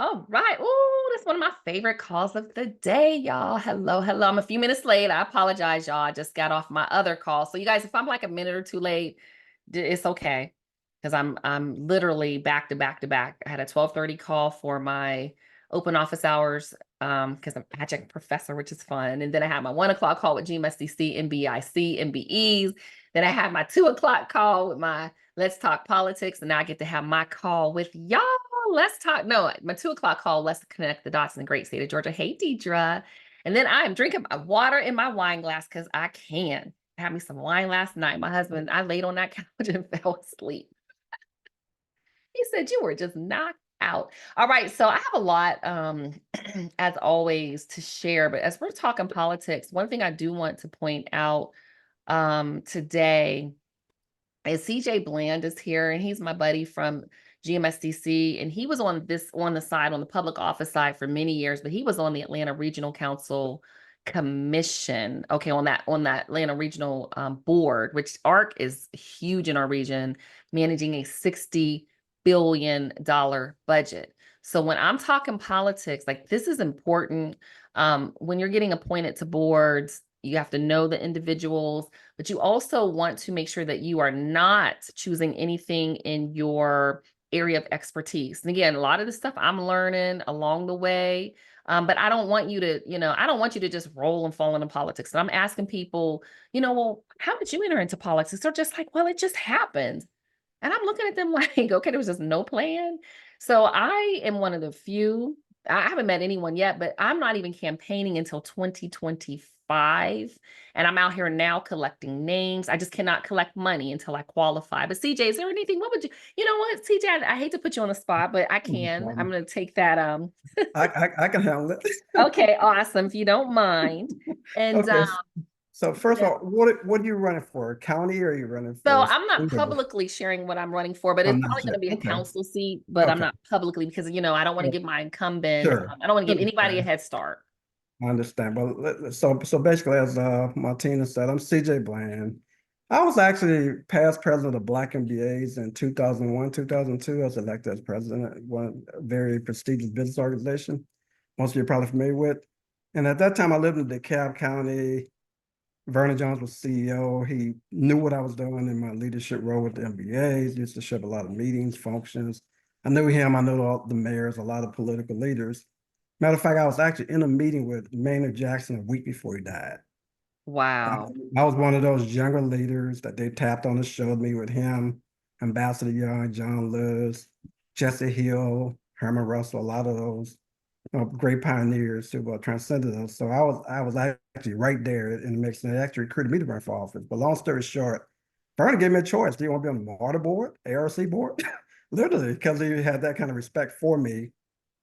All right. Oh, that's one of my favorite calls of the day, y'all. Hello, hello. I'm a few minutes late. I apologize, y'all. I just got off my other call. So you guys, if I'm like a minute or two late, it's okay. Because I'm literally back to back to back. I had a 12:30 call for my open office hours because I'm an adjunct professor, which is fun. And then I had my 1 o'clock call with GMSDC, MBIC, MBEs. Then I had my 2 o'clock call with my Let's Talk Politics. And now I get to have my call with y'all. Let's talk. No, my 2 o'clock call. Let's connect the dots in the great state of Georgia. Hey, Deidre. And then I am drinking my water in my wine glass because I can. I had me some wine last night. My husband, I laid on that couch and fell asleep. He said you were just knocked out. All right, so I have a lot, as always, to share. But as we're talking politics, one thing I do want to point out today is CJ Bland is here, and he's my buddy from GMSDC, and he was on the public office side for many years, but he was on the Atlanta Regional Council Commission. Okay, on that Atlanta Regional board, which ARC is huge in our region, managing a $60 billion budget. So when I'm talking politics, like this is important. When you're getting appointed to boards, you have to know the individuals, but you also want to make sure that you are not choosing anything in your area of expertise. And again, a lot of the stuff I'm learning along the way, but I don't want you to, I don't want you to just roll and fall into politics. And I'm asking people, well, how did you enter into politics? They're just like, well, it just happened. And I'm looking at them like, okay, there was just no plan. So I am one of the few, I haven't met anyone yet, but I'm not even campaigning until 2025. And I'm out here now collecting names. I just cannot collect money until I qualify. But CJ, is there anything, what would you know what, CJ, I hate to put you on the spot, but I can. I'm going to take that. I can handle it. Okay, awesome. If you don't mind. And Okay. So first of all, what are you running for? County, or are you running so for I'm not single? publicly sharing what I'm running for, but I'm it's not probably going sure. to be a Okay. council seat, but I'm Okay. not publicly because, I don't want to Well, give my incumbent, sure. I don't want to I give anybody a understand. head start. I understand. But so basically, as Montina said, I'm CJ Bland. I was actually past president of Black MBAs in 2001, 2002. I was elected as president, one very prestigious business organization. Most of you are probably familiar with. And at that time, I lived in DeKalb County. Vernon Jones was CEO. He knew what I was doing in my leadership role with the MBAs. Used to show up a lot of meetings, functions. I knew him. I knew all the mayors, a lot of political leaders. Matter of fact, I was actually in a meeting with Maynard Jackson a week before he died. Wow. I was one of those younger leaders that they tapped on the shoulder, me with him, Ambassador Young, John Lewis, Jesse Hill, Herman Russell, a lot of those great pioneers who transcended us. So I was actually right there in the mix, and they actually recruited me to run for office. But long story short, Vernon gave me a choice. Do you want to be on the water board, ARC board? Literally, because he had that kind of respect for me.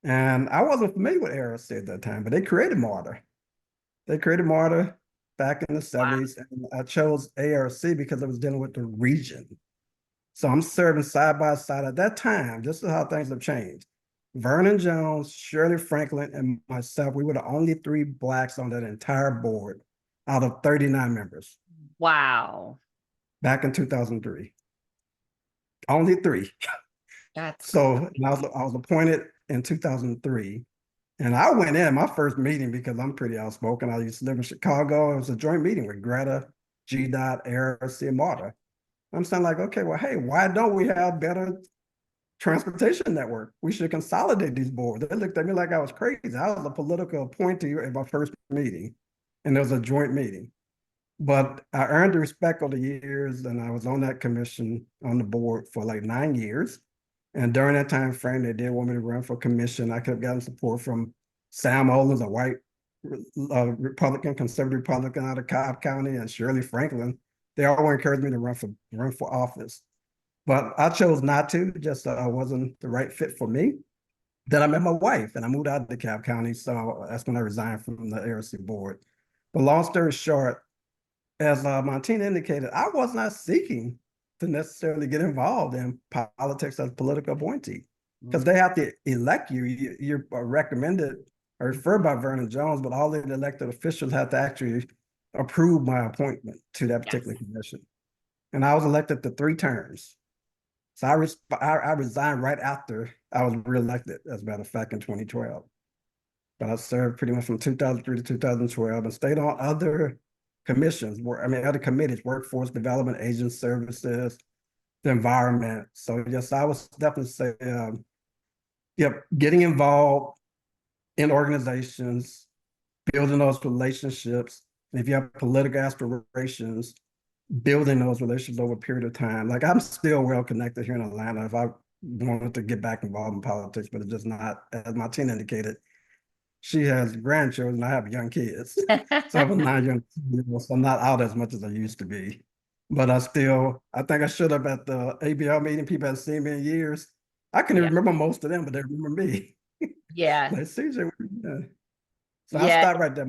And I wasn't familiar with ARC at that time, but they created MARTA. They created MARTA back in the Wow. 70s. And I chose ARC because it was dealing with the region. So I'm serving side by side at that time. This is how things have changed. Vernon Jones, Shirley Franklin, and myself, we were the only three Blacks on that entire board out of 39 members Wow. back in 2003. Only three. That's So crazy. I was appointed in 2003. And I went in my first meeting because I'm pretty outspoken. I used to live in Chicago. It was a joint meeting with Greta, GDOT, ARC, and MARTA. I'm saying like, okay, well, hey, why don't we have better transportation network? We should consolidate these boards. They looked at me like I was crazy. I was a political appointee at my first meeting, and there was a joint meeting. But I earned the respect over the years, and I was on that commission on the board for like 9 years. And during that time frame, they did want me to run for commission. I could have gotten support from Sam Olens, a white Republican, conservative Republican out of Cobb County, and Shirley Franklin. They all encouraged me to run for office. But I chose not to, just wasn't the right fit for me. Then I met my wife and I moved out to DeKalb County. So that's when I resigned from the ARC board. But long story short, as Montina indicated, I was not seeking to necessarily get involved in politics as a political appointee because they have to elect you. You're recommended or referred by Vernon Jones, but all the elected officials have to actually approve my appointment to that Yes. particular commission. And I was elected to 3 terms. So I resigned right after I was reelected, as a matter of fact, in 2012. But I served pretty much from 2003 to 2012 and stayed on other commissions, other committees, workforce development, agent services, the environment. So yes, I was definitely say, yep, getting involved in organizations, building those relationships. And if you have political aspirations, building those relationships over a period of time. Like I'm still well connected here in Atlanta. If I wanted to get back involved in politics, but it's just not, as Montina indicated, she has grandchildren. I have young kids. So I have a 9 young so I'm not out as much as I used to be. But I think I showed up at the ABL meeting. People hadn't seen me in years. I can Yeah. remember most of them, but they remember me. Yeah. Like, CJ, yeah. So I'll Yeah. stop right there.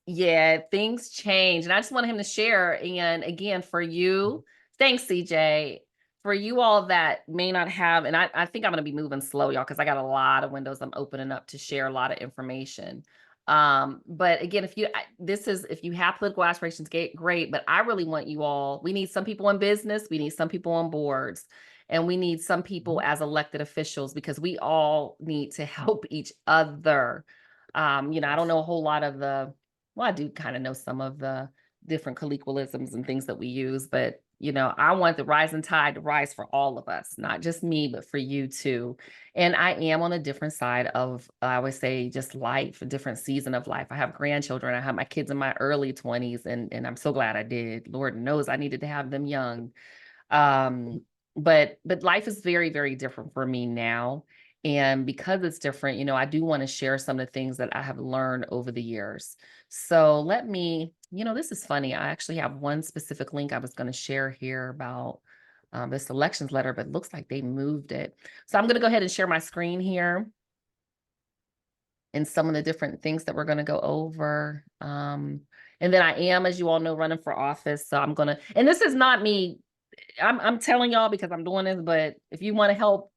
Yeah, things change. And I just want him to share. And again, for you, thanks, CJ. For you all that may not have, and I think I'm going to be moving slow, y'all, because I got a lot of windows I'm opening up to share a lot of information. But again, if you have political aspirations, great. But I really want you all, we need some people in business, we need some people on boards, and we need some people as elected officials because we all need to help each other. I don't know a whole lot of well, I do kind of know some of the different colloquialisms and things that we use, but I want the rising tide to rise for all of us, not just me, but for you too. And I am on a different side of, I would say, just life, a different season of life. I have grandchildren. I have my kids in my early 20s, and I'm so glad I did. Lord knows I needed to have them young. But life is very, very different for me now. And because it's different, I do want to share some of the things that I have learned over the years. So let me, this is funny. I actually have one specific link I was going to share here about this elections letter, but it looks like they moved it. So I'm going to go ahead and share my screen here and some of the different things that we're going to go over. And then I am, as you all know, running for office. So and this is not me. I'm telling y'all because I'm doing this, but if you want to help,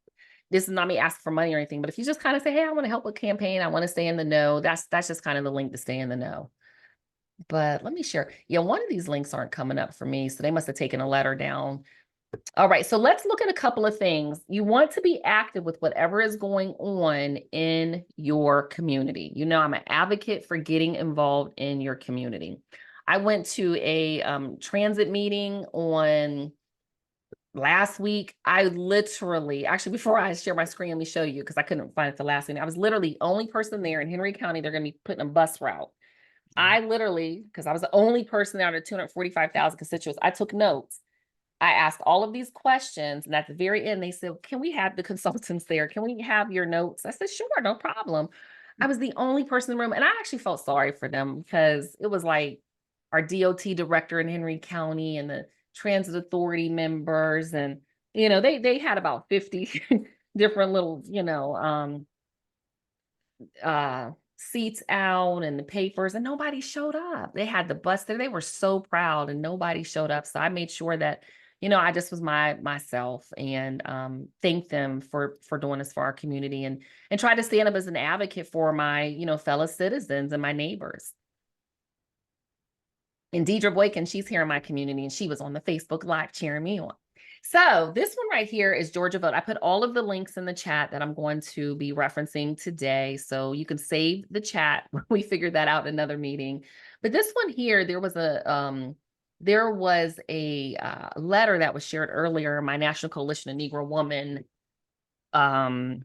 this is not me asking for money or anything, but if you just kind of say, hey, I want to help with campaign, I want to stay in the know, that's just kind of the link to stay in the know. But let me share. Yeah, one of these links aren't coming up for me, so they must have taken a letter down. All right, so let's look at a couple of things. You want to be active with whatever is going on in your community. I'm an advocate for getting involved in your community. I went to a transit meeting on last week. I literally, actually, before I share my screen, let me show you because I couldn't find it the last minute. I was literally the only person there in Henry County. They're going to be putting a bus route. I literally, because I was the only person out of 245,000 constituents, I took notes. I asked all of these questions, and at the very end, they said, can we have the consultants there? Can we have your notes? I said, sure, no problem. I was the only person in the room, and I actually felt sorry for them because it was like our DOT director in Henry County and the transit authority members, and they had about 50 different little seats out and the papers, and nobody showed up. They had the bus there. They were so proud, and nobody showed up. So I made sure that I just was myself, and thank them for doing this for our community, and try to stand up as an advocate for my fellow citizens and my neighbors. And Deidre Boykin, she's here in my community, and she was on the Facebook Live cheering me on. So this one right here is Georgia Vote. I put all of the links in the chat that I'm going to be referencing today. So you can save the chat when we figure that out in another meeting. But this one here, there was a letter that was shared earlier. My National Coalition of Negro Women, I'm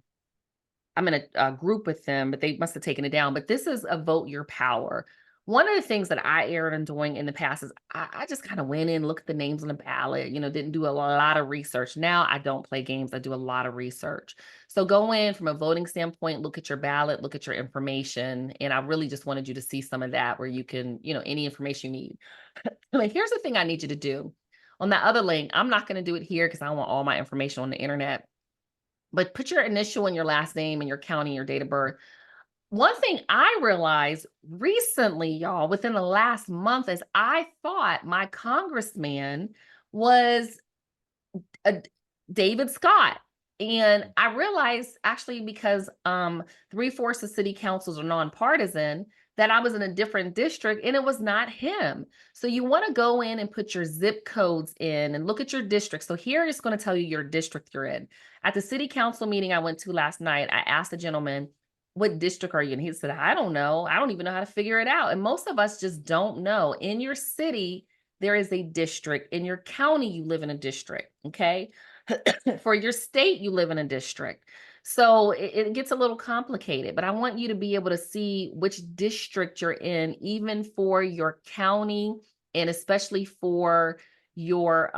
in a group with them, but they must have taken it down. But this is a Vote Your Power. One of the things that I erred in doing in the past is I just kind of went in, looked at the names on the ballot, didn't do a lot of research. Now I don't play games. I do a lot of research. So go in from a voting standpoint, look at your ballot, look at your information. And I really just wanted you to see some of that where you can, any information you need. Like, here's the thing I need you to do. On that other link, I'm not going to do it here because I want all my information on the internet. But put your initial and your last name and your county, your date of birth. One thing I realized recently, y'all, within the last month, is I thought my congressman was David Scott. And I realized actually because 3/4 of city councils are nonpartisan, that I was in a different district and it was not him. So you want to go in and put your zip codes in and look at your district. So here it's going to tell you your district you're in. At the city council meeting I went to last night, I asked the gentleman, what district are you in? He said, I don't know. I don't even know how to figure it out. And most of us just don't know. In your city, there is a district. In your county, you live in a district. Okay. For your state, you live in a district. So it gets a little complicated, but I want you to be able to see which district you're in, even for your county and especially for your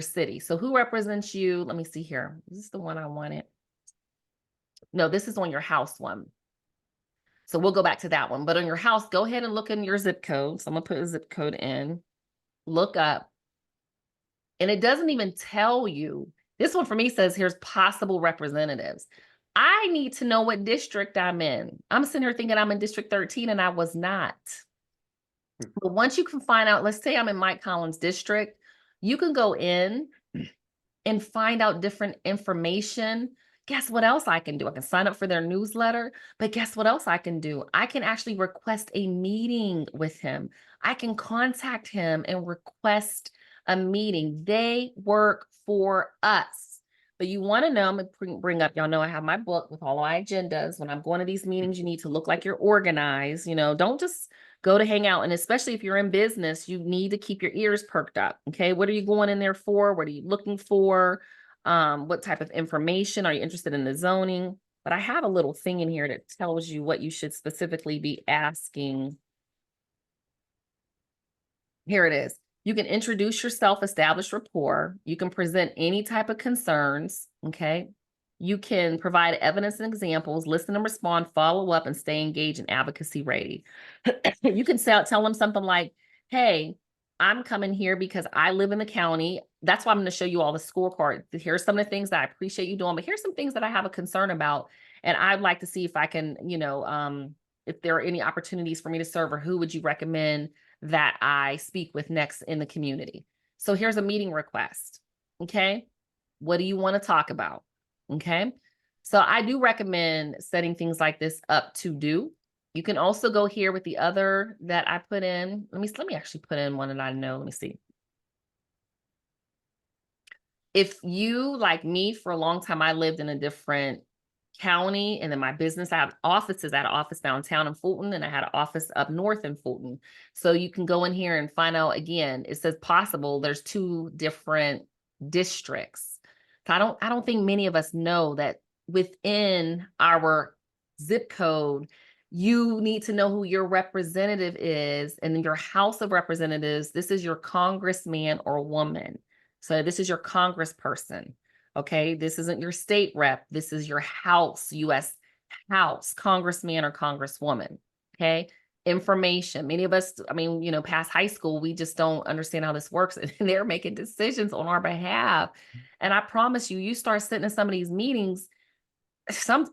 city. So who represents you? Let me see here. Is this the one I wanted? No, this is on your house one. So we'll go back to that one. But on your house, go ahead and look in your zip code. So I'm gonna put a zip code in, look up, and it doesn't even tell you. This one for me says here's possible representatives. I need to know what district I'm in. I'm sitting here thinking I'm in District 13 and I was not. But once you can find out, let's say I'm in Mike Collins' district, you can go in and find out different information. Guess what else I can do? I can sign up for their newsletter, but guess what else I can do? I can actually request a meeting with him. I can contact him and request a meeting. They work for us. But you want to know, I'm going to bring up, y'all know I have my book with all my agendas. When I'm going to these meetings, you need to look like you're organized. Don't just go to hang out. And especially if you're in business, you need to keep your ears perked up. Okay. What are you going in there for? What are you looking for? What type of information are you interested in the zoning? But I have a little thing in here that tells you what you should specifically be asking. Here it is. You can introduce yourself, establish rapport. You can present any type of concerns. Okay. You can provide evidence and examples, listen and respond, follow up, and stay engaged and advocacy ready. You can tell them something like, hey, I'm coming here because I live in the county. That's why I'm going to show you all the scorecard. Here's some of the things that I appreciate you doing, but here's some things that I have a concern about. And I'd like to see if I can, if there are any opportunities for me to serve, or who would you recommend that I speak with next in the community. So here's a meeting request. Okay. What do you want to talk about? Okay. So I do recommend setting things like this up to do. You can also go here with the other that I put in. Let me actually put in one that I know. Let me see. If you, like me, for a long time, I lived in a different county, and then my business, I have offices. I had an office downtown in Fulton, and I had an office up north in Fulton. So you can go in here and find out, again, it says possible. There's 2 different districts. So I don't think many of us know that within our zip code, you need to know who your representative is, and in your House of Representatives, this is your congressman or woman. So this is your congressperson. Okay, this isn't your state rep. This is your House, U.S. House, congressman or congresswoman. Okay, information. Many of us, past high school, we just don't understand how this works, and they're making decisions on our behalf. And I promise you, you start sitting in some of these meetings,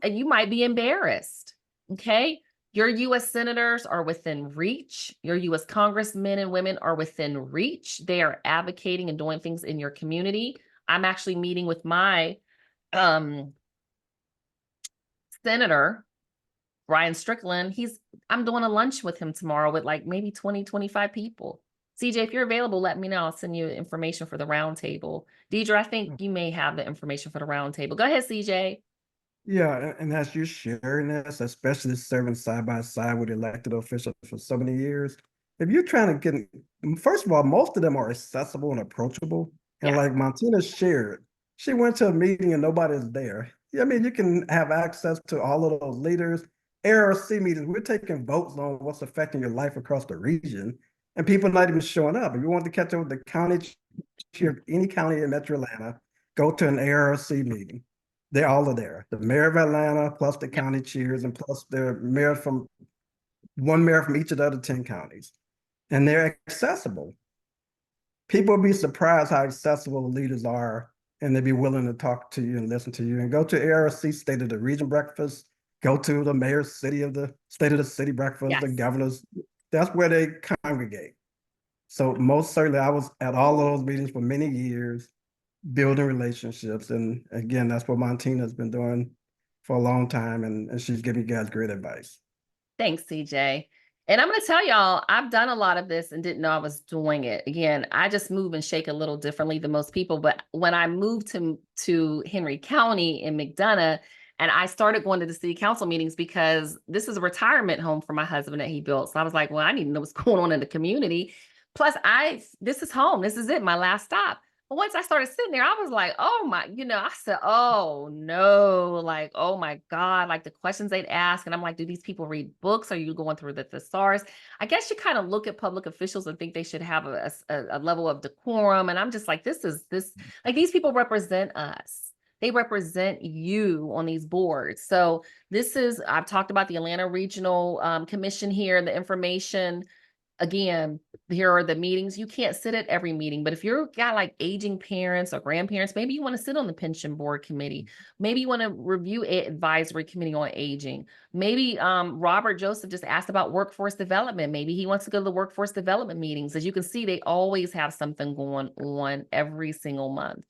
you might be embarrassed. Okay, your U.S. senators are within reach. Your U.S. congressmen and women are within reach. They are advocating and doing things in your community. I'm actually meeting with my senator, Brian Strickland. I'm doing a lunch with him tomorrow with like maybe 20, 25 people. CJ, if you're available, let me know. I'll send you information for the roundtable. Deidre, I think you may have the information for the roundtable. Go ahead, CJ. Yeah, and as you're sharing this, especially serving side by side with elected officials for so many years, if you're trying to first of all, most of them are accessible and approachable. And Yeah. like Montina shared, she went to a meeting and nobody's there. I mean, you can have access to all of those leaders. ARC meetings, we're taking votes on what's affecting your life across the region, and people not even showing up. If you want to catch up with the county chair, any county in Metro Atlanta, go to an ARC meeting. They all are there. The mayor of Atlanta, plus the Yep. county chairs, and plus the mayor from one mayor from each of the other 10 counties. And they're accessible. People will be surprised how accessible the leaders are, and they'd be willing to talk to you and listen to you. And go to ARC State of the Region breakfast, go to the mayor's State of the City breakfast, the Yes. governor's. That's where they congregate. So most certainly I was at all of those meetings for many years, building relationships. And again, that's what Montina has been doing for a long time. And she's giving you guys great advice. Thanks, CJ. And I'm going to tell y'all, I've done a lot of this and didn't know I was doing it. Again, I just move and shake a little differently than most people. But when I moved to Henry County in McDonough, and I started going to the city council meetings because this is a retirement home for my husband that he built. So I was like, well, I need to know what's going on in the community. Plus, this is home. This is it, my last stop. But once I started sitting there, I was like, oh my, I said, oh no, like, oh my God, like the questions they'd ask. And I'm like, do these people read books? Are you going through the thesaurus? I guess you kind of look at public officials and think they should have a level of decorum. And I'm just like, like these people represent us. They represent you on these boards. So I've talked about the Atlanta Regional Commission here, the information. Again, here are the meetings. You can't sit at every meeting, but if you've got like aging parents or grandparents, maybe you want to sit on the pension board committee. Maybe you want to review advisory committee on aging. Maybe Robert Joseph just asked about workforce development. Maybe he wants to go to the workforce development meetings. As you can see, they always have something going on every single month.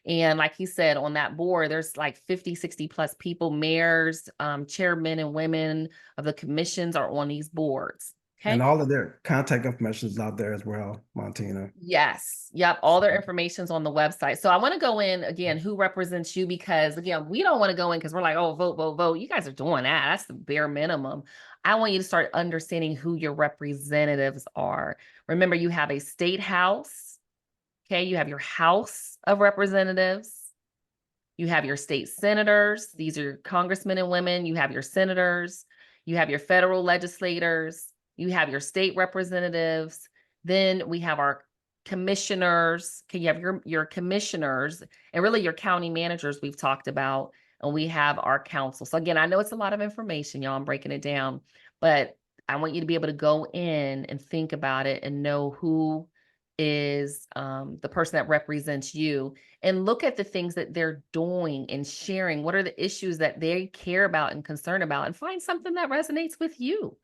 And like he said, on that board, there's like 50, 60 plus people, mayors, chairmen and women of the commissions are on these boards. And Okay. all of their contact information is out there as well, Montina. Yes. Yep. All their information's on the website. So I want to go in again, who represents you? Because again, we don't want to go in because we're like, oh, vote, vote, vote. You guys are doing that. That's the bare minimum. I want you to start understanding who your representatives are. Remember, you have a state house. Okay. You have your House of Representatives. You have your state senators. These are your congressmen and women. You have your senators. You have your federal legislators. You have your state representatives. Then we have our commissioners. Okay, you have your commissioners and really your county managers we've talked about. And we have our council. So again, I know it's a lot of information, y'all. I'm breaking it down, but I want you to be able to go in and think about it and know who is the person that represents you, and look at the things that they're doing and sharing. What are the issues that they care about and concerned about, and find something that resonates with you.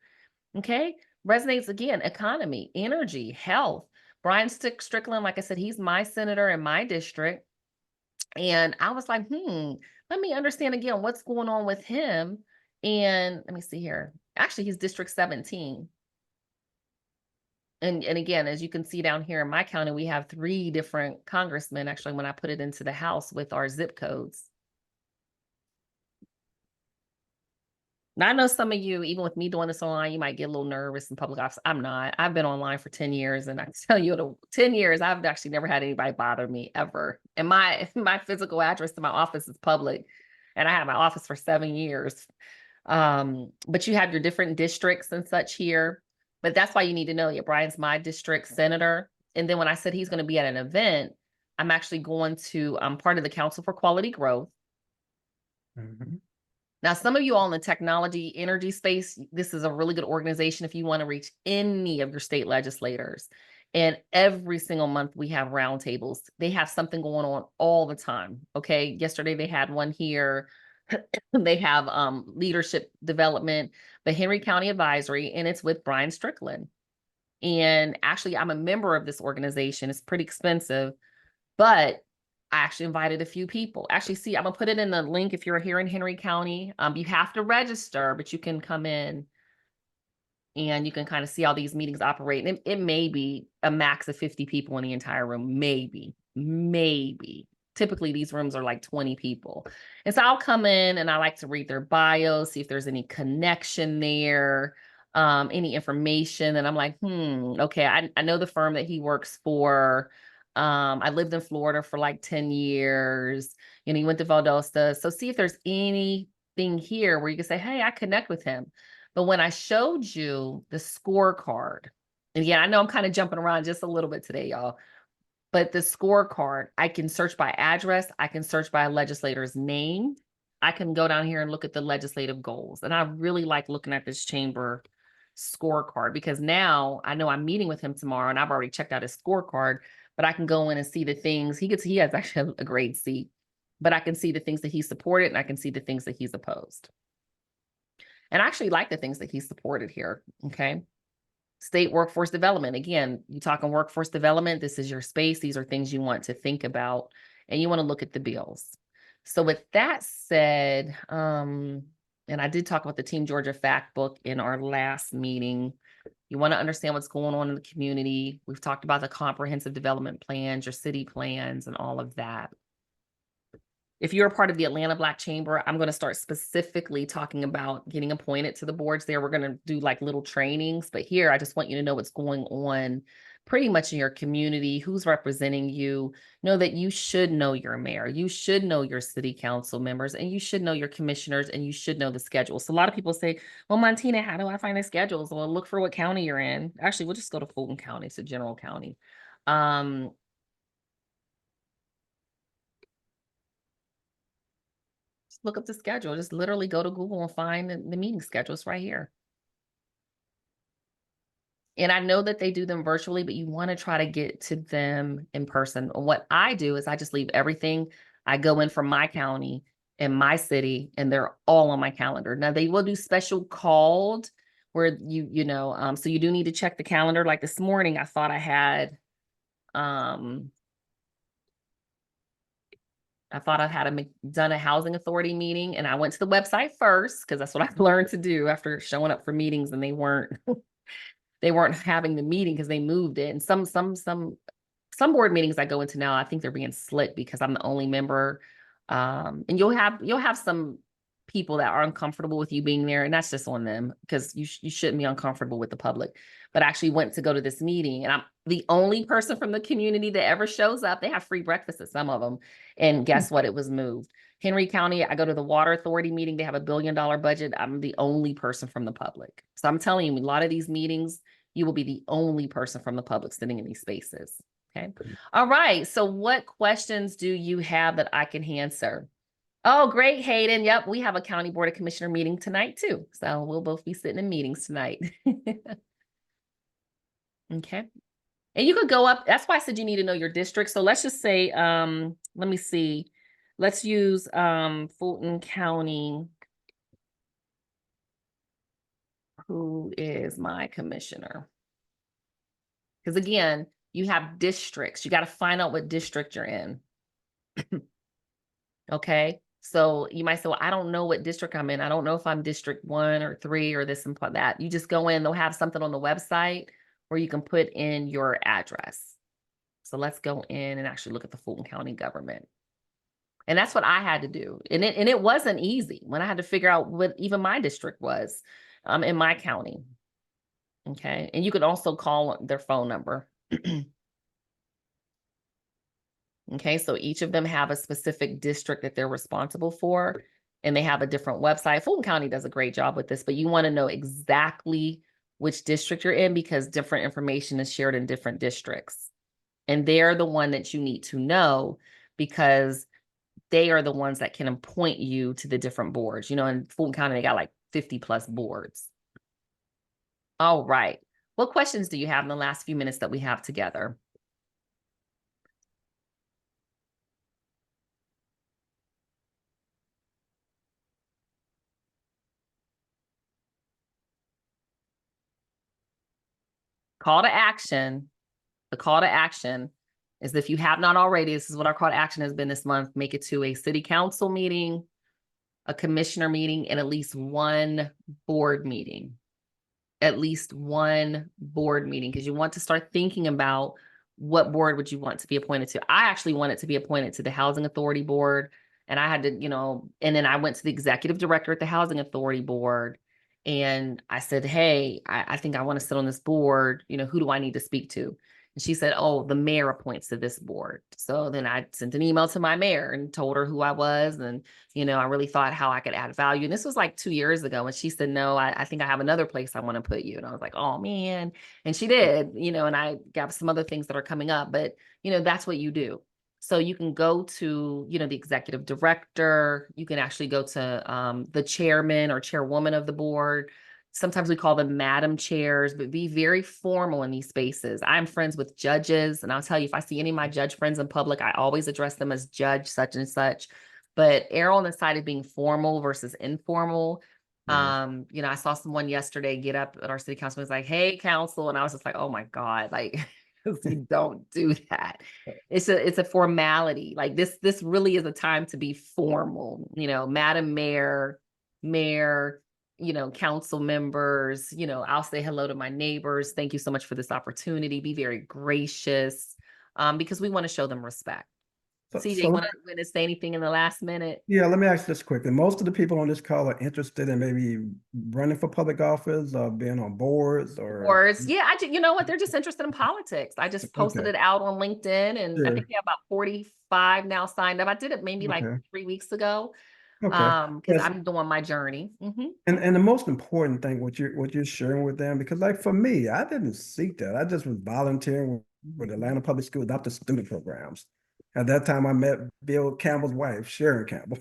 Okay. Resonates again, economy, energy, health. Brian Strickland, like I said, he's my senator in my district. And I was like, let me understand again what's going on with him. And let me see here. Actually, he's District 17. And again, as you can see down here in my county, we have 3 different congressmen, actually, when I put it into the House with our zip codes. Now, I know some of you, even with me doing this online, you might get a little nervous in public office. I'm not. I've been online for 10 years, and I can tell you, the 10 years, I've actually never had anybody bother me ever. And my physical address to my office is public, and I had my office for 7 years. But you have your different districts and such here. But that's why you need to know, yeah, Brian's my district senator. And then when I said he's going to be at an event, I'm actually going to, I'm part of the Council for Quality Growth. Now, some of you all in the technology energy space, this is a really good organization if you want to reach any of your state legislators. And every single month we have roundtables. They have something going on all the time. Okay. Yesterday they had one here. They have leadership development, the Henry County Advisory, and it's with Brian Strickland. And actually, I'm a member of this organization. It's pretty expensive, but I actually invited a few people. Actually, see, I'm gonna put it in the link if you're here in Henry County. You have to register, but you can come in and you can kind of see how these meetings operate. And it may be a max of 50 people in the entire room, maybe. Typically, these rooms are like 20 people. And so I'll come in and I like to read their bios, see if there's any connection there, any information. And I'm like, okay, I know the firm that he works for. I lived in Florida for like 10 years. He went to Valdosta. So see if there's anything here where you can say, hey, I connect with him. But when I showed you the scorecard, and again, I know I'm kind of jumping around just a little bit today, y'all, but the scorecard, I can search by address. I can search by a legislator's name. I can go down here and look at the legislative goals. And I really like looking at this chamber scorecard because now I know I'm meeting with him tomorrow and I've already checked out his scorecard, but I can go in and see the things he has actually a grade C, but I can see the things that he supported and I can see the things that he's opposed. And I actually like the things that he supported here. Okay. State workforce development. Again, you talk on workforce development. This is your space. These are things you want to think about and you want to look at the bills. So with that said, And I did talk about the Team Georgia Fact Book in our last meeting. You want to understand what's going on in the community. We've talked about the comprehensive development plans, your city plans, and all of that. If you're a part of the Atlanta Black Chamber, I'm going to start specifically talking about getting appointed to the boards there. We're going to do like little trainings, but here I just want you to know what's going on pretty much in your community, who's representing you. Know that you should know your mayor, you should know your city council members, and you should know your commissioners, and you should know the schedule. So a lot of people say, well, Montina, how do I find the schedules? Well, look for what county you're in. Actually, we'll just go to Fulton County, it's a general county. Look up the schedule. Just literally go to Google and find the meeting schedules right here. And I know that they do them virtually, but you want to try to get to them in person. And what I do is I just leave everything. I go in from my county and my city, and they're all on my calendar. Now they will do special called where so you do need to check the calendar. Like this morning, I thought I had done a housing authority meeting, and I went to the website first because that's what I've learned to do after showing up for meetings and they weren't having the meeting because they moved it. And some board meetings I go into now, I think they're being slick because I'm the only member. And you'll have some people that are uncomfortable with you being there, and that's just on them because you shouldn't be uncomfortable with the public. But I actually went to go to this meeting, and I'm the only person from the community that ever shows up. They have free breakfast at some of them, and guess what? It was moved. Henry County, I go to the Water Authority meeting. They have $1 billion budget. I'm the only person from the public. So I'm telling you, a lot of these meetings, you will be the only person from the public sitting in these spaces. Okay. All right. So what questions do you have that I can answer? Oh, great, Hayden. Yep, we have a county board of commissioner meeting tonight too. So we'll both be sitting in meetings tonight. Okay. And you could go up. That's why I said you need to know your district. So let's just say, let me see. Let's use Fulton County. Who is my commissioner? Because again, you have districts. You got to find out what district you're in. Okay. So you might say, well, I don't know what district I'm in. I don't know if I'm District 1 or 3 or this and that. You just go in, they'll have something on the website where you can put in your address. So let's go in and actually look at the Fulton County government. And that's what I had to do. And it wasn't easy when I had to figure out what even my district was in my county. Okay. And you could also call their phone number. Okay, so each of them have a specific district that they're responsible for, and they have a different website. Fulton County does a great job with this, but you want to know exactly which district you're in because different information is shared in different districts. And they're the one that you need to know because they are the ones that can appoint you to the different boards. You know, in Fulton County, they got like 50 plus boards. All right. What questions do you have in the last few minutes that we have together? Call to action. The call to action is if you have not already, this is what our call to action has been this month, make it to a city council meeting, a commissioner meeting, and at least one board meeting. At least one board meeting, because you want to start thinking about what board would you want to be appointed to. I actually wanted to be appointed to the Housing Authority Board, and I had to, and then I went to the executive director at the Housing Authority Board, and I said, hey, I think I want to sit on this board. Who do I need to speak to? And she said, oh, the mayor appoints to this board. So then I sent an email to my mayor and told her who I was. And, I really thought how I could add value. And this was like 2 years ago. And she said, no, I think I have another place I want to put you. And I was like, oh, man. And she did, and I got some other things that are coming up. But, that's what you do. So you can go to, the executive director. You can actually go to the chairman or chairwoman of the board. Sometimes we call them madam chairs, but be very formal in these spaces. I'm friends with judges, and I'll tell you, if I see any of my judge friends in public, I always address them as judge such and such, but err on the side of being formal versus informal. I saw someone yesterday get up at our city council and was like, hey, council. And I was just like, oh my God, like, you don't do that. It's a formality. Like this really is a time to be formal, Madam Mayor, mayor, council members, I'll say hello to my neighbors. Thank you so much for this opportunity. Be very gracious, because we want to show them respect. So, CJ, so you let want to say anything in the last minute? yeah, let me ask this quickly. Most of the people on this call are interested in maybe running for public office or being on boards or Words. Yeah, you know what? They're just interested in politics. I just posted okay, it out on LinkedIn, and I sure, think we have about 45 now signed up. I did it maybe like okay, 3 weeks ago, okay. because Yes, I'm doing my journey. and the most important thing what you're sharing with them, because like for me, I didn't seek that. I just was volunteering with Atlanta Public Schools after student programs. At that time, I met Bill Campbell's wife, Sharon Campbell.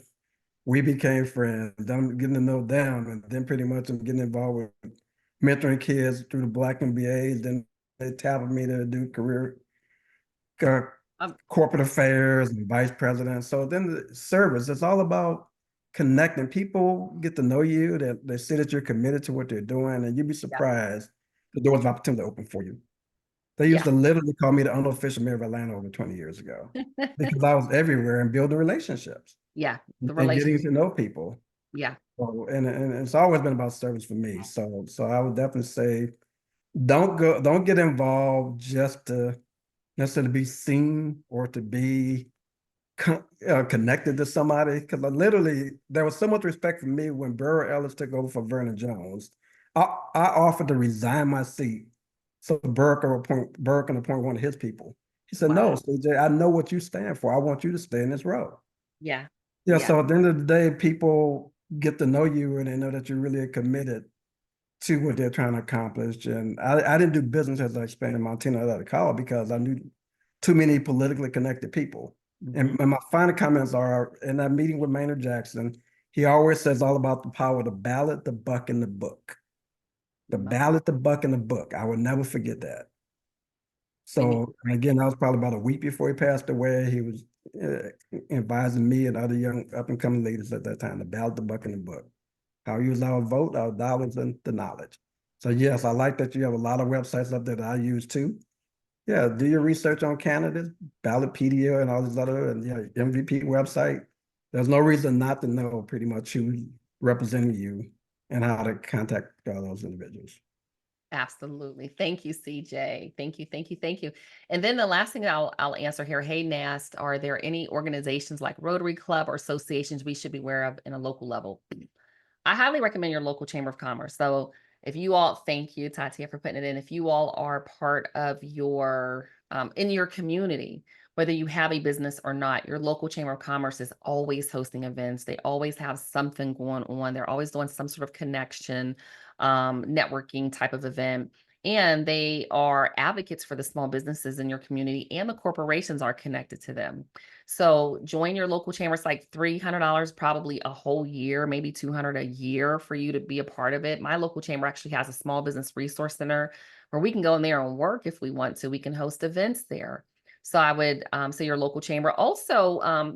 We became friends. I'm getting to know them, and then pretty much I'm getting involved with mentoring kids through the Black MBAs. Then they tapped me to do career uh, Um, corporate affairs and vice president. So then the service, it's all about connecting. People get to know you, that they see that you're committed to what they're doing, and you'd be yeah, surprised the doors of opportunity open for you. They used yeah, to literally call me the unofficial mayor of Atlanta over 20 years ago because I was everywhere and building relationships yeah. The and relationship. getting to know people. Yeah, So, and it's always been about service for me. So I would definitely say don't get involved just to necessarily be seen or to be connected to somebody. Because literally, there was so much respect for me when Burr Ellis took over for Vernon Jones. I offered to resign my seat so Burr can appoint one of his people. He said, wow. "No, CJ, I know what you stand for. I want you to stay in this role." Yeah, Yeah. yeah, So at the end of the day, people get to know you and they know that you're really committed to what they're trying to accomplish. And I didn't do business as I explained in Montina out of college because I knew too many politically connected people. mhm, And my final comments are in that meeting with Maynard Jackson, he always says all about the power of the ballot, the buck, and the book. The love ballot, the buck, and the book. I will never forget that. and So, and again, that was probably about a week before he passed away. He was advising me and other young up and coming leaders at that time, the ballot, the buck, and the book. How we use our vote, our dollars, and the knowledge. So yes, I like that you have a lot of websites up there that I use too. Yeah, do your research on candidates, Ballotpedia and all these other, and yeah, MVP website. There's no reason not to know pretty much who's representing you and how to contact those individuals. absolutely. Thank you, CJ. Thank you, thank you, thank you. And then the last thing I'll answer here. Hey, Nast, are there any organizations like Rotary Club or associations we should be aware of in a local level? I highly recommend your local chamber of commerce. So if you all, thank you, Tatia, for putting it in. If you all are part of your in your community, whether you have a business or not, your local chamber of commerce is always hosting events. They always have something going on. They're always doing some sort of connection, networking type of event. And they are advocates for the small businesses in your community, and the corporations are connected to them. So join your local chamber. It's like $300 probably a whole year, maybe 200 a year for you to be a part of it. My local chamber actually has a small business resource center where we can go in there and work if we want to. We can host events there. So I would say your local chamber. Also, one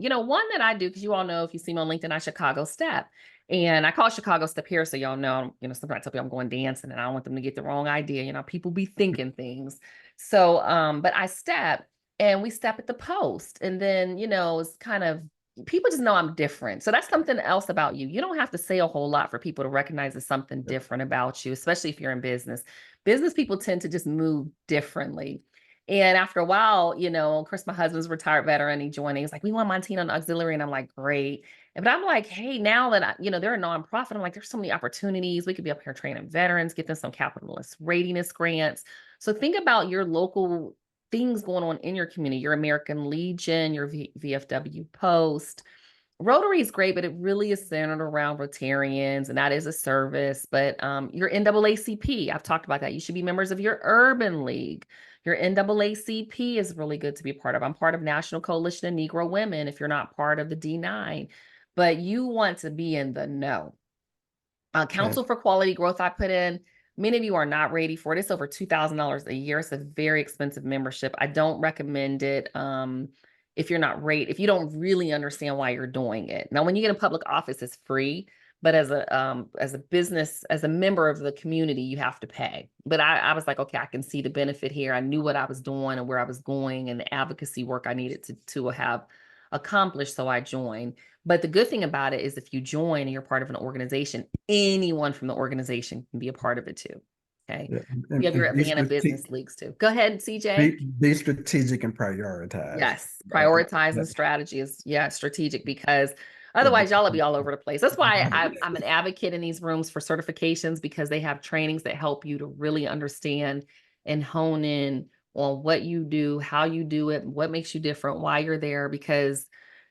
that I do, because you all know if you see me on LinkedIn, I Chicago Step. And I call Chicago Step here so y'all know, sometimes I tell people I'm going dancing and I don't want them to get the wrong idea. People be thinking things. So, but I step and we step at the post. And then, it's kind of people just know I'm different. So that's something else about you. You don't have to say a whole lot for people to recognize there's something different about you, especially if you're in business. Business people tend to just move differently. And after a while, of course, my husband's a retired veteran. He joined. He's like, we want Montina on auxiliary. And I'm like, great. But I'm like, hey, now that they're a nonprofit, I'm like, there's so many opportunities. We could be up here training veterans, get them some capitalist readiness grants. So think about your local things going on in your community, your American Legion, your VFW Post. Rotary is great, but it really is centered around Rotarians, and that is a service. But your NAACP, I've talked about that. You should be members of your Urban League. Your NAACP is really good to be a part of. I'm part of National Coalition of Negro Women if you're not part of the D9, but you want to be in the know. Okay. Council for Quality Growth, I put in. Many of you are not ready for it. It's over $2,000 a year. It's a very expensive membership. I don't recommend it if you're not ready, if you don't really understand why you're doing it. Now, when you get in public office, it's free, but as a business, as a member of the community, you have to pay. But I was like, okay, I can see the benefit here. I knew what I was doing and where I was going and the advocacy work I needed to have accomplish, so I joined. But the good thing about it is if you join and you're part of an organization, anyone from the organization can be a part of it too. Okay. Yeah. You have your And Atlanta business leagues too. Go ahead, CJ. be strategic and prioritize. Yes, prioritizing strategy is strategic, because otherwise y'all will be all over the place. That's why I'm an advocate in these rooms for certifications, because they have trainings that help you to really understand and hone in on what you do, how you do it, what makes you different, why you're there. Because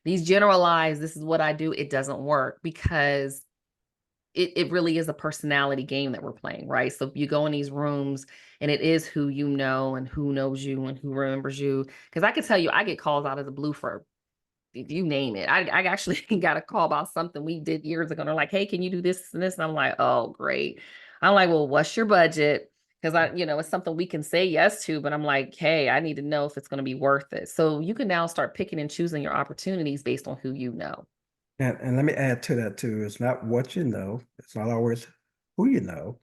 these generalized, this is what I do, it doesn't work, because it really is a personality game that we're playing, right? So you go in these rooms and it is who you know and who knows you and who remembers you. Because I can tell you, I get calls out of the blue for, you name it. I actually got a call about something we did years ago. They're like, hey, can you do this and this? And I'm like, oh, great. I'm like, well, what's your budget? Because it's something we can say yes to, but I'm like, hey, I need to know if it's going to be worth it. So you can now start picking and choosing your opportunities based on who you know. And let me add to that too. It's not what you know. It's not always who you know.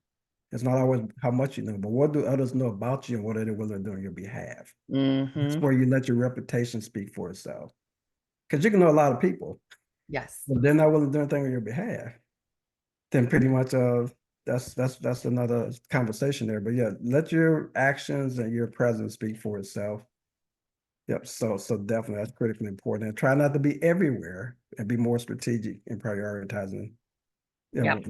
It's not always how much you know, but what do others know about you and what are they willing to do on your behalf? That's Mm-hmm. where you let your reputation speak for itself. Because you can know a lot of people, Yes. but they're not willing to do anything on your behalf. Then pretty much that's another conversation there. But yeah, let your actions and your presence speak for itself. Yep. So definitely that's critically important. And try not to be everywhere and be more strategic in prioritizing. Yep.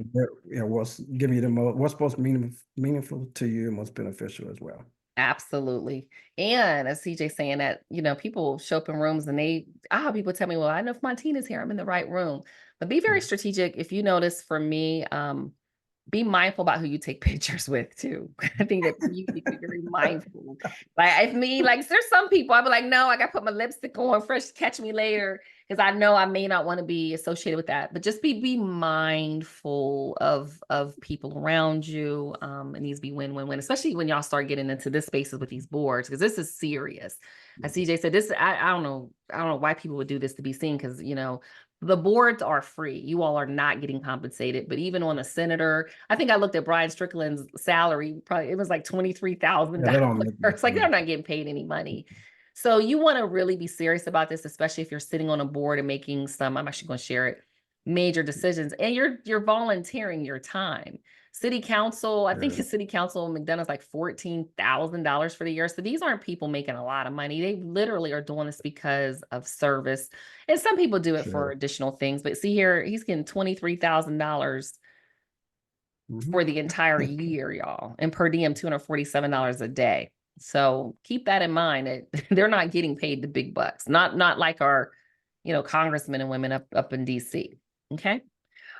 What's giving you the most, what's most meaningful to you and most beneficial as well. Absolutely. And as CJ saying that, people show up in rooms and I have people tell me, well, I know if Montina's here, I'm in the right room. But be very strategic. If you notice, for me, be mindful about who you take pictures with too. I think that you need to be very mindful. Like if me, like there's some people I'll be like, no, I got to put my lipstick on, fresh, catch me later. Because I know I may not want to be associated with that. But just be mindful of people around you. It needs to be win-win-win, especially when y'all start getting into this spaces with these boards, because this is serious. As CJ said, this I don't know why people would do this to be seen, because the boards are free. You all are not getting compensated. But even on a senator, I think I looked at Brian Strickland's salary, probably it was like Yeah, they $23,000. don't make It's like money. they're not getting paid any money. So you want to really be serious about this, especially if you're sitting on a board and making some, I'm actually going to share it, major decisions, and you're volunteering your time. City council, I think the city council in McDonough's like $14,000 for the year. So these aren't people making a lot of money. They literally are doing this because of service. And some people do it for Sure. additional things. But see here, he's getting $23,000 for the entire year, y'all. And per diem, $247 a day. So keep that in mind, that they're not getting paid the big bucks. Not like our, congressmen and women up in DC. Okay.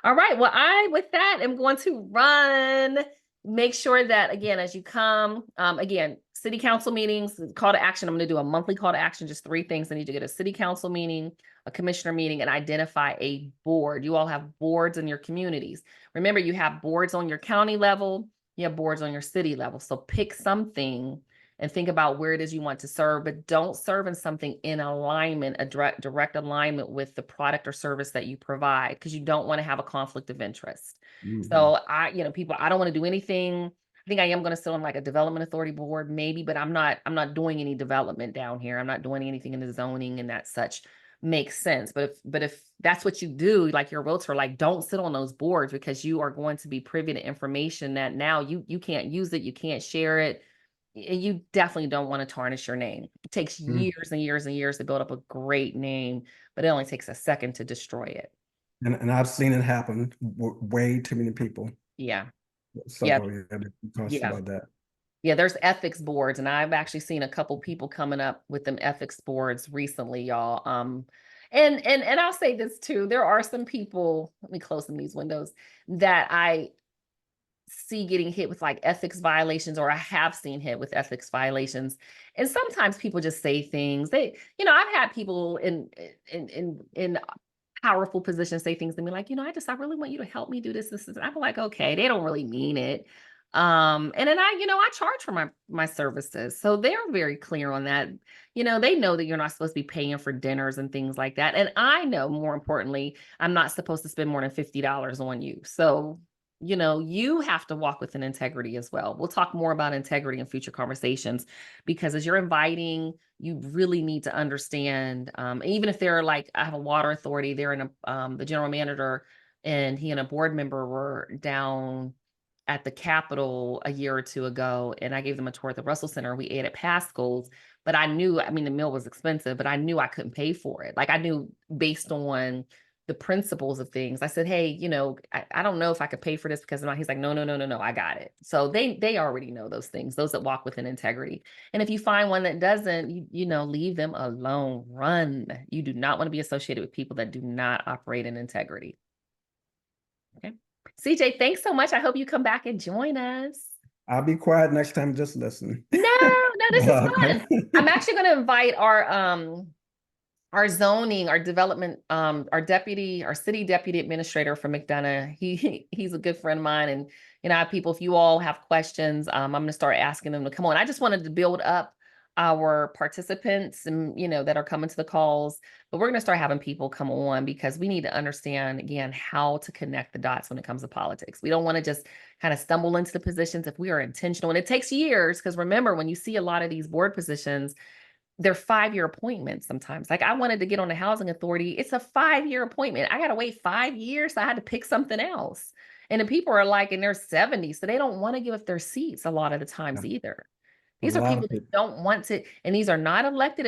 All right. Well, with that, am going to run. Make sure that, again, as you come, again, city council meetings, call to action. I'm going to do a monthly call to action, just 3 things. I need to get a city council meeting, a commissioner meeting, and identify a board. You all have boards in your communities. Remember, you have boards on your county level, you have boards on your city level. So pick something and think about where it is you want to serve, but don't serve in something in alignment, a direct alignment with the product or service that you provide, because you don't want to have a conflict of interest. So people, I don't want to do anything. I think I am going to sit on like a development authority board, maybe, but I'm not doing any development down here. I'm not doing anything in the zoning, and that such makes sense. But if that's what you do, like your realtor, like don't sit on those boards, because you are going to be privy to information that now you can't use it, you can't share it. You definitely don't want to tarnish your name. It takes years and years and years to build up a great name, but it only takes a second to destroy it. And I've seen it happen way too many people. Yeah. So Yeah. yeah, be cautious Yeah. about that. Yeah, there's ethics boards, and I've actually seen a couple people coming up with them ethics boards recently, y'all. And I'll say this too. There are some people, let me close some of these windows, that I see getting hit with like ethics violations, or I have seen hit with ethics violations. And sometimes people just say things. I've had people in powerful positions say things to me like, I really want you to help me do this. And I'm like, okay, they don't really mean it. And then I charge for my services. So they're very clear on that. They know that you're not supposed to be paying for dinners and things like that. And I know, more importantly, I'm not supposed to spend more than $50 on you. So you know, you have to walk with an integrity as well. We'll talk more about integrity in future conversations, because as you're inviting, you really need to understand, even if they're like, I have a water authority, they're in the general manager and he and a board member were down at the Capitol a year or two ago, and I gave them a tour at the Russell Center. We ate at Pascal's, but I knew, I mean, the meal was expensive, but I knew I couldn't pay for it. Like I knew based on the principles of things. I said, hey, you know, I don't know if I could pay for this because of my, he's like, no, no, no, no, no, I got it. So they already know those things, those that walk within integrity. And if you find one that doesn't, you know, leave them alone, run. You do not want to be associated with people that do not operate in integrity. Okay. CJ, thanks so much. I hope you come back and join us. I'll be quiet next time, just listen. No, no, this is Okay. fun. I'm actually going to invite our zoning, our development, our city deputy administrator from McDonough. He's a good friend of mine. And, you know, people, if you all have questions, I'm going to start asking them to come on. I just wanted to build up our participants and, you know, that are coming to the calls, but we're going to start having people come on because we need to understand again, how to connect the dots when it comes to politics. We don't want to just kind of stumble into the positions if we are intentional, and it takes years. Because remember, when you see a lot of these board positions, they're 5-year appointments sometimes. Like I wanted to get on the housing authority. It's a 5-year appointment. I got to wait 5 years. So I had to pick something else. And the people are like in their 70s. So they don't want to give up their seats a lot of the times either. A These are lot people of that people. don't want to, and these are not elected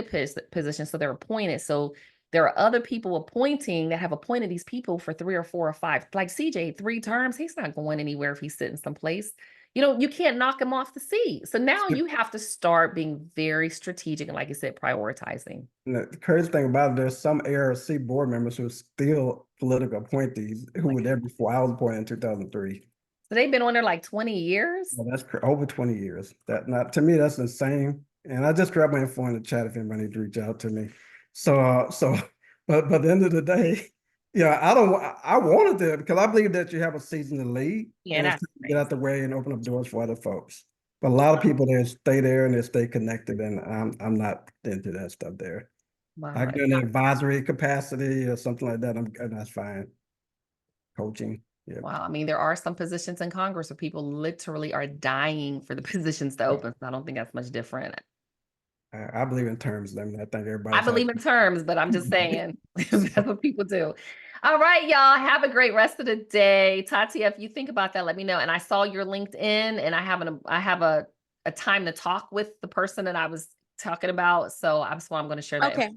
positions. So they're appointed. So there are other people appointing that have appointed these people for 3 or 4 or 5, like CJ, 3 terms. He's not going anywhere if he's sitting someplace. You know, you can't knock him off the seat. So now you have to start being very strategic and, like you said, prioritizing. The crazy thing about it, there's some ARC board members who are still political appointees who were there before I was appointed in 2003. So they've been on there like 20 years. Well, that's over 20 years. That not to me, that's insane. And I just grabbed my info in the chat if anybody needs to reach out to me. So, but at the end of the day, yeah, I wanted to because I believe that you have a season to lead Yeah, and it's that's time to get great. out the way and open up doors for other folks. But a lot of people there stay there and they stay connected, and I'm not into that stuff there. I Wow. get an advisory capacity or something like that. And that's fine. Coaching. Yeah. Wow. I mean, there are some positions in Congress where people literally are dying for the positions to open. So I don't think that's much different. I believe in terms. I mean, I think I everybody's believe in terms, but I'm just saying that's what people do. All right, y'all. Have a great rest of the day. Tatia, if you think about that, let me know. And I saw your LinkedIn, and I have a time to talk with the person that I was talking about. So I'm going to share that. Okay. All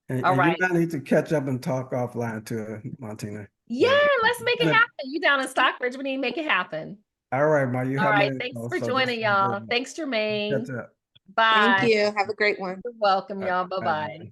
and you right. might need to catch up and talk offline to Montina. Yeah, let's make it happen. You down in Stockbridge, we need to make it happen. All right, Ma, you All have my right. Thanks info, for so joining, y'all. Thanks, Jermaine. catch up. Thank Bye. you. Have a great one. You're welcome, y'all. Bye. Bye-bye.